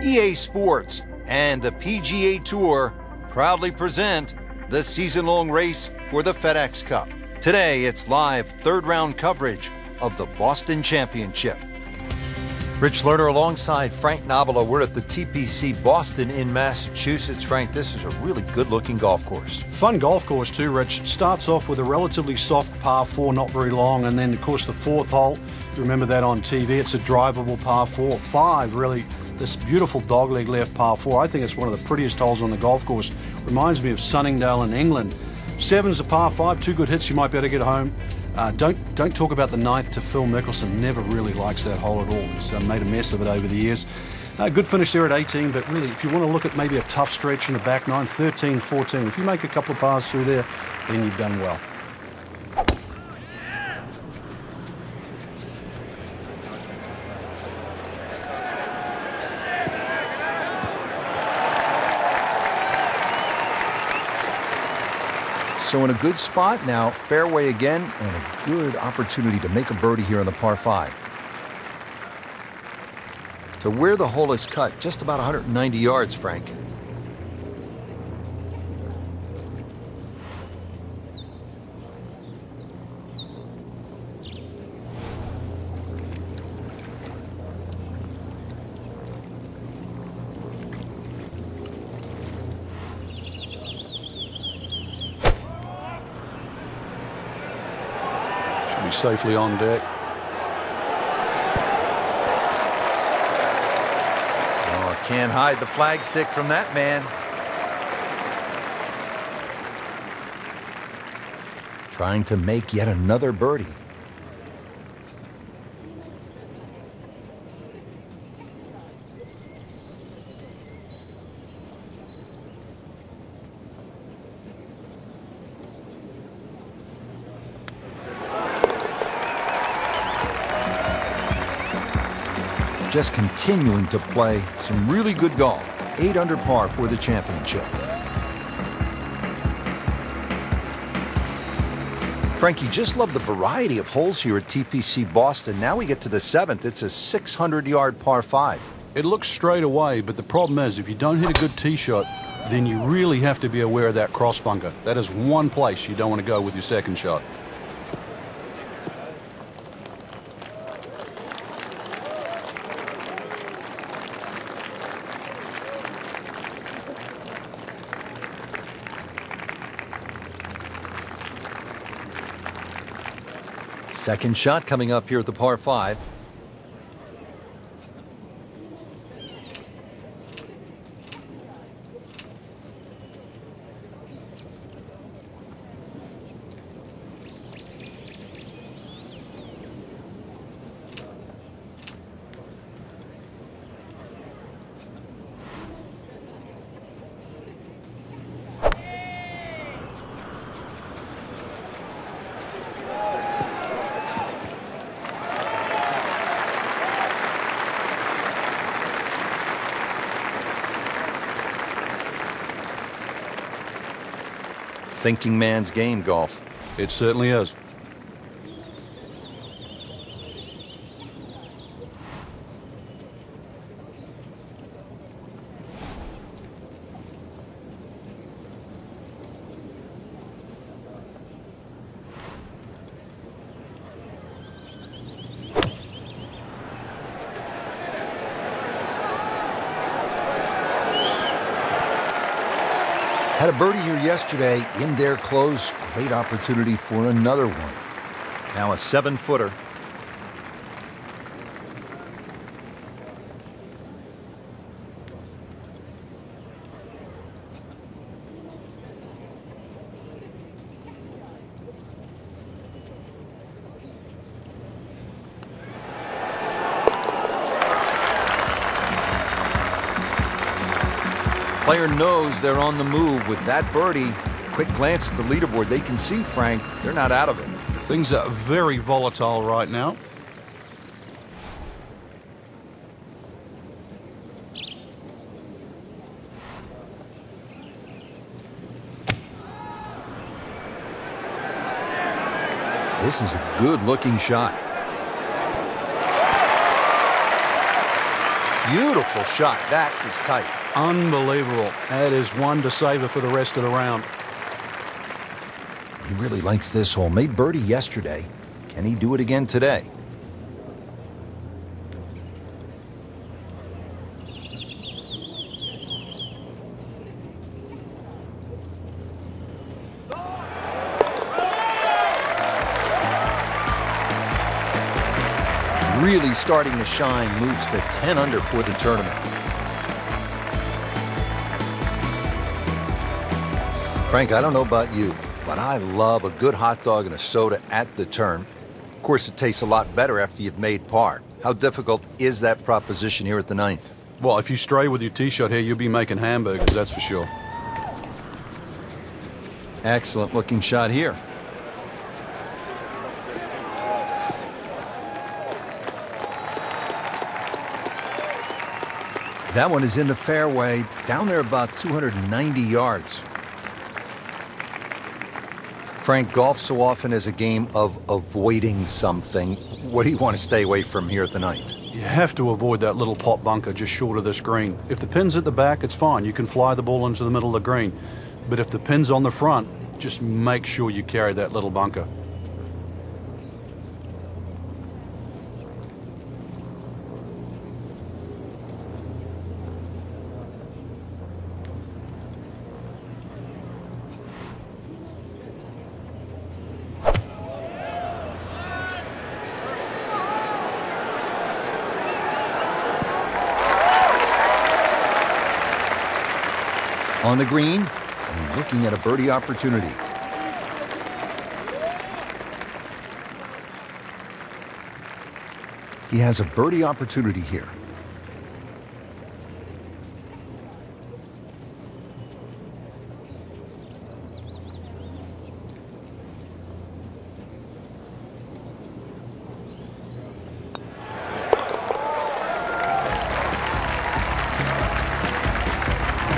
EA Sports and the PGA Tour proudly present the season-long race for the FedEx Cup. Today, it's live third-round coverage of the Boston Championship. Rich Lerner alongside Frank Nobilo. We're at the TPC Boston in Massachusetts. Frank, this is a really good-looking golf course. Fun golf course too, Rich. It starts off with a relatively soft par 4, not very long, and then, of course, the fourth hole. You remember that on TV. It's a drivable par 4. 5, really, this beautiful dogleg left par 4. I think it's one of the prettiest holes on the golf course. Reminds me of Sunningdale in England. 7's a par 5. 2 good hits, you might be able to get home. Don't talk about the 9th to Phil Mickelson. Never really likes that hole at all. He's made a mess of it over the years. Good finish there at 18, but really, if you want to look at maybe a tough stretch in the back 9, 13, 14, if you make a couple of pars through there, then you've done well. So in a good spot now, fairway again, and a good opportunity to make a birdie here on the par 5. To where the hole is cut, just about 190 yards, Frank. Safely on deck. Oh, can't hide the flagstick from that man. Trying to make yet another birdie. Just continuing to play some really good golf. 8 under par for the championship. Frankie, just love the variety of holes here at TPC Boston. Now we get to the 7th. It's a 600-yard par 5. It looks straight away, but the problem is if you don't hit a good tee shot, then you really have to be aware of that cross bunker. That is one place you don't want to go with your second shot. Second shot coming up here at the par 5. Thinking man's game, golf. It certainly is. Had a birdie here yesterday in their close. Great opportunity for another one. Now a 7-footer. Player knows they're on the move with that birdie. Quick glance at the leaderboard. They can see, Frank, they're not out of it. Things are very volatile right now. This is a good-looking shot. Beautiful shot. That is tight. Unbelievable. That is one to savor for the rest of the round. He really likes this hole. Made birdie yesterday. Can he do it again today? Really starting to shine, moves to 10 under for the tournament. Frank, I don't know about you, but I love a good hot dog and a soda at the turn. Of course, it tastes a lot better after you've made par. How difficult is that proposition here at the 9th? Well, if you stray with your tee shot here, you'll be making hamburgers, that's for sure. Excellent looking shot here. That one is in the fairway, down there about 290 yards. Frank, golf so often is a game of avoiding something. What do you want to stay away from here at the 9th? You have to avoid that little pot bunker just short of this green. If the pin's at the back, it's fine. You can fly the ball into the middle of the green. But if the pin's on the front, just make sure you carry that little bunker. On the green, and looking at a birdie opportunity. He has a birdie opportunity here.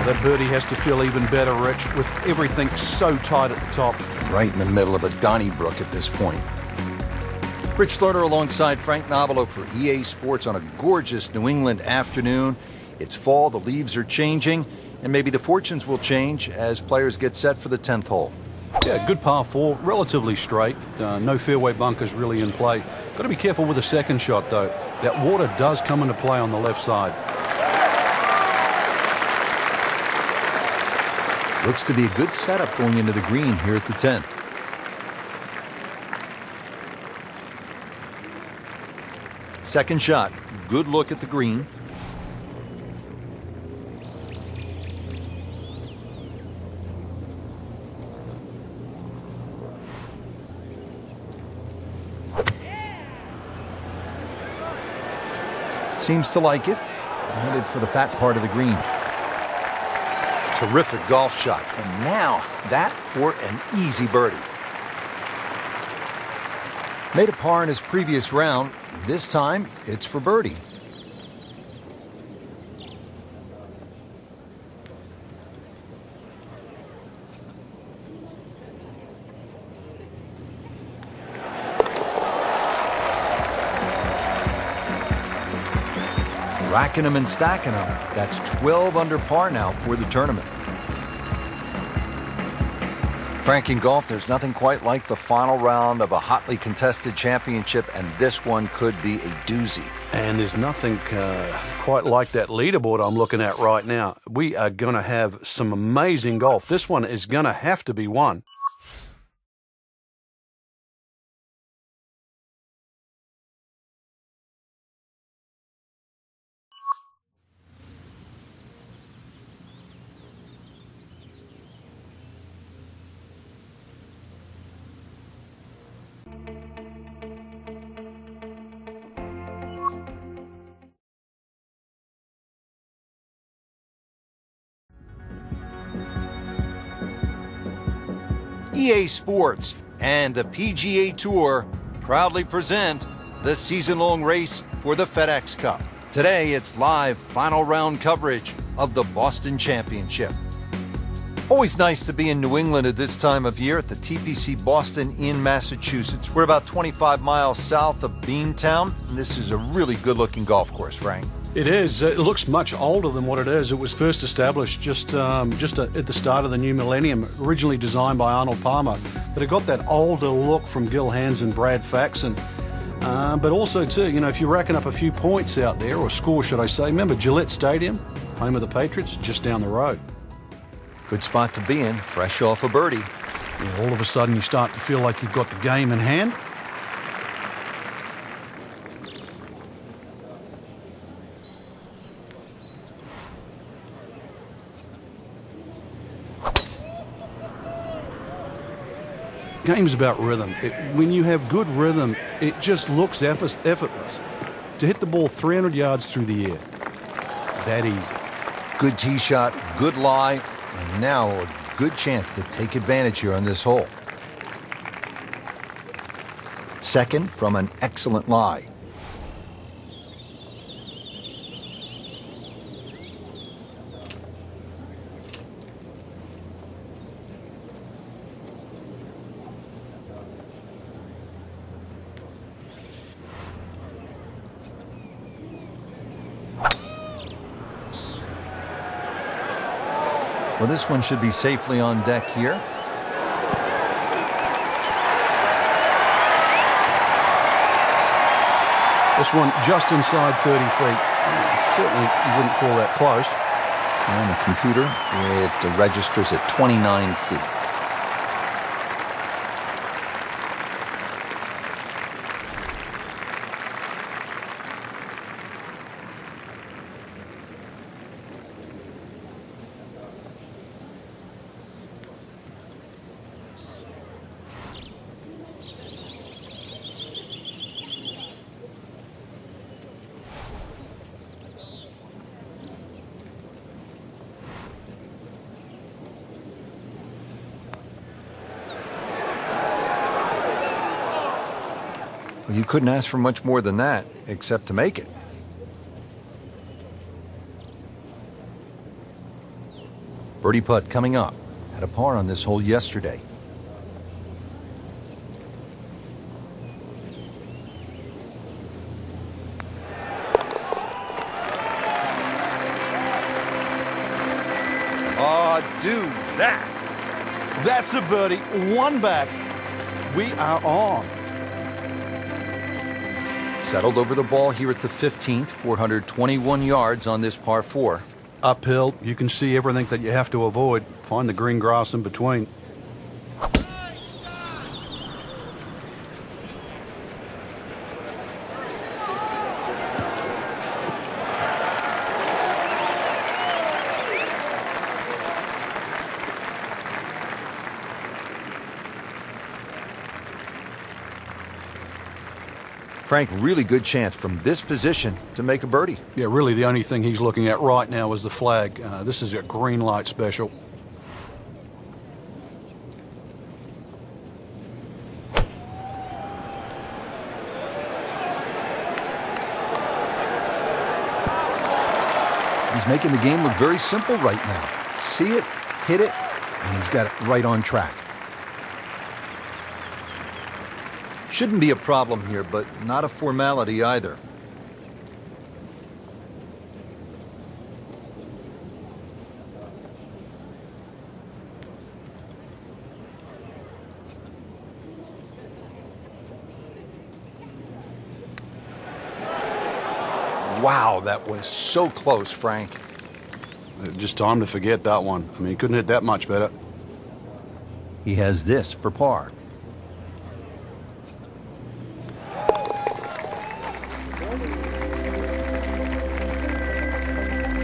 That birdie has to feel even better, Rich, with everything so tight at the top. Right in the middle of a Donnybrook at this point. Rich Lerner alongside Frank Nobilo for EA Sports on a gorgeous New England afternoon. It's fall, the leaves are changing, and maybe the fortunes will change as players get set for the 10th hole. Yeah, good par 4, relatively straight. No fairway bunkers really in play. Got to be careful with the second shot, though. That water does come into play on the left side. Looks to be a good setup going into the green here at the 10th. Second shot, good look at the green. Seems to like it. Headed for the fat part of the green. Terrific golf shot. And now that for an easy birdie. Made a par in his previous round. This time it's for birdie. Racking them and stacking them. That's 12 under par now for the tournament. Frank, in golf, there's nothing quite like the final round of a hotly contested championship, and this one could be a doozy. And there's nothing quite like that leaderboard I'm looking at right now. We are going to have some amazing golf. This one is going to have to be won. EA Sports and the PGA Tour proudly present the season-long race for the FedEx Cup. Today, it's live final round coverage of the Boston Championship. Always nice to be in New England at this time of year at the TPC Boston in Massachusetts. We're about 25 miles south of Beantown, and this is a really good-looking golf course, Frank. It is. It looks much older than what it is. It was first established just at the start of the new millennium, originally designed by Arnold Palmer. But it got that older look from Gil Hanse and Brad Faxon. But also, too, you know, if you're racking up a few points out there, or score, should I say, remember Gillette Stadium, home of the Patriots, just down the road. Good spot to be in, fresh off a birdie. Yeah, all of a sudden, you start to feel like you've got the game in hand. Game's about rhythm. When you have good rhythm, it just looks effortless. To hit the ball 300 yards through the air, that easy. Good tee shot, good lie, and now a good chance to take advantage here on this hole. Second from an excellent lie. Well, this one should be safely on deck here. This one just inside 30 feet. Certainly you wouldn't call that close. On the computer, it registers at 29 feet. Well, you couldn't ask for much more than that, except to make it. Birdie putt coming up. Had a par on this hole yesterday. Oh, do that. That's a birdie. One back. We are on. Settled over the ball here at the 15th, 421 yards on this par 4. Uphill, you can see everything that you have to avoid. Find the green grass in between. Frank, really good chance from this position to make a birdie. Yeah, really the only thing he's looking at right now is the flag. This is a green light special. He's making the game look very simple right now. See it, hit it, and he's got it right on track. Shouldn't be a problem here, but not a formality either. Wow, that was so close, Frank. Just time to forget that one. I mean, he couldn't hit that much better. He has this for par.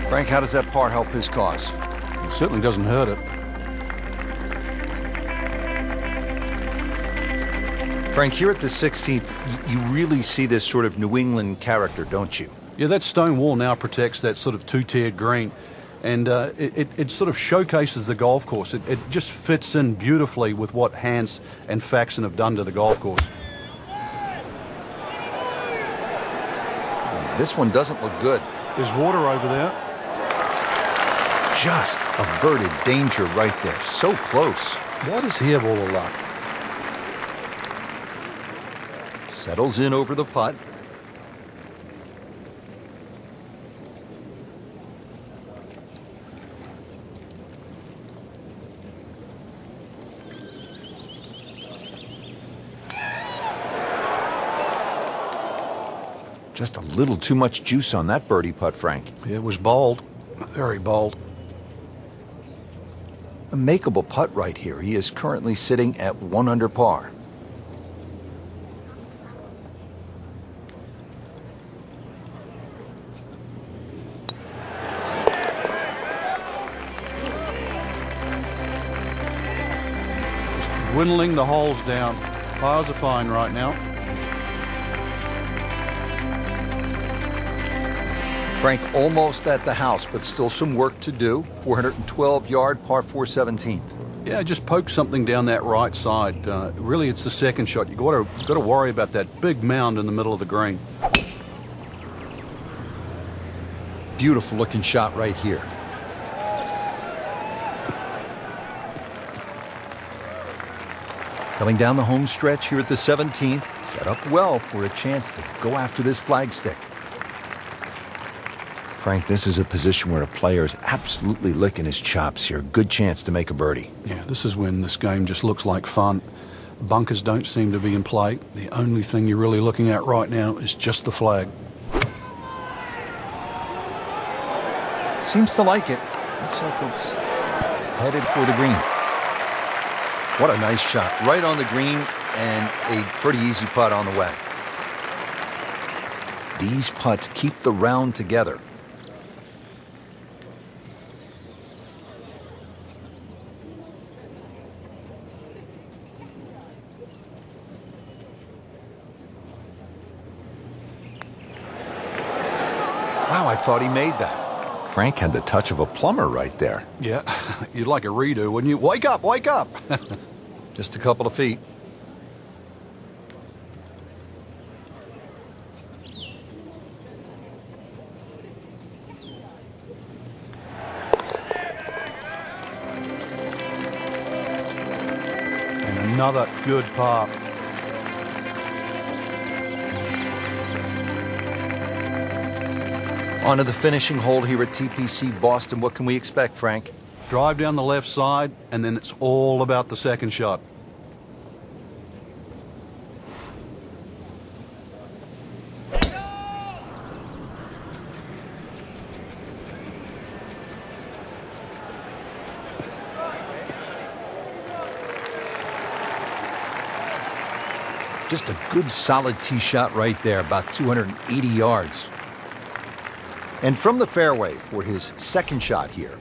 Frank, how does that par help his cause? It certainly doesn't hurt it. Frank, here at the 16th, you really see this sort of New England character, don't you? Yeah, that stone wall now protects that sort of two-tiered green. And it sort of showcases the golf course. It just fits in beautifully with what Hanse and Faxon have done to the golf course. This one doesn't look good. There's water over there. Just averted danger right there. So close. Why does he have all the luck? Settles in over the putt. Just a little too much juice on that birdie putt, Frank. It was bold, very bold. A makeable putt right here. He is currently sitting at 1 under par. Just dwindling the holes down. Pars are fine right now. Frank almost at the house, but still some work to do. 412-yard par 4 17th. Yeah, just poke something down that right side. Really, it's the second shot. You got to worry about that big mound in the middle of the green. Beautiful looking shot right here. Coming down the home stretch here at the 17th, set up well for a chance to go after this flagstick. Frank, this is a position where a player is absolutely licking his chops here. Good chance to make a birdie. Yeah, this is when this game just looks like fun. Bunkers don't seem to be in play. The only thing you're really looking at right now is just the flag. Seems to like it. Looks like it's headed for the green. What a nice shot. Right on the green and a pretty easy putt on the way. These putts keep the round together. Wow, I thought he made that. Frank had the touch of a plumber right there. Yeah, you'd like a redo, wouldn't you? Wake up, wake up! Just a couple of feet. And another good par. On to the finishing hole here at TPC Boston. What can we expect, Frank? Drive down the left side, and then it's all about the second shot. Just a good solid tee shot right there, about 280 yards. And from the fairway for his second shot here.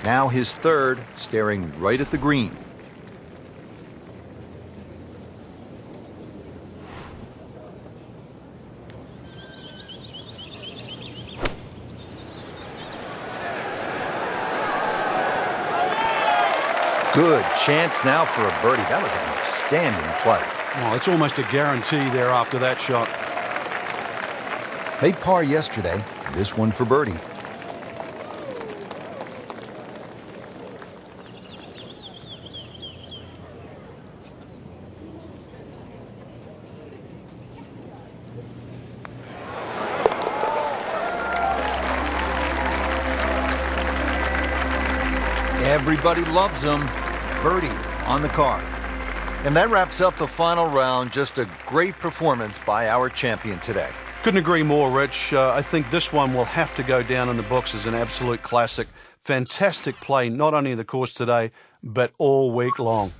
Now his third, staring right at the green. Good chance now for a birdie. That was an outstanding play. Well, it's almost a guarantee there after that shot. Made par yesterday, this one for birdie. Everybody loves him. Birdie on the card. And that wraps up the final round. Just a great performance by our champion today. Couldn't agree more, Rich. I think this one will have to go down in the books as an absolute classic. Fantastic play, not only in the course today, but all week long.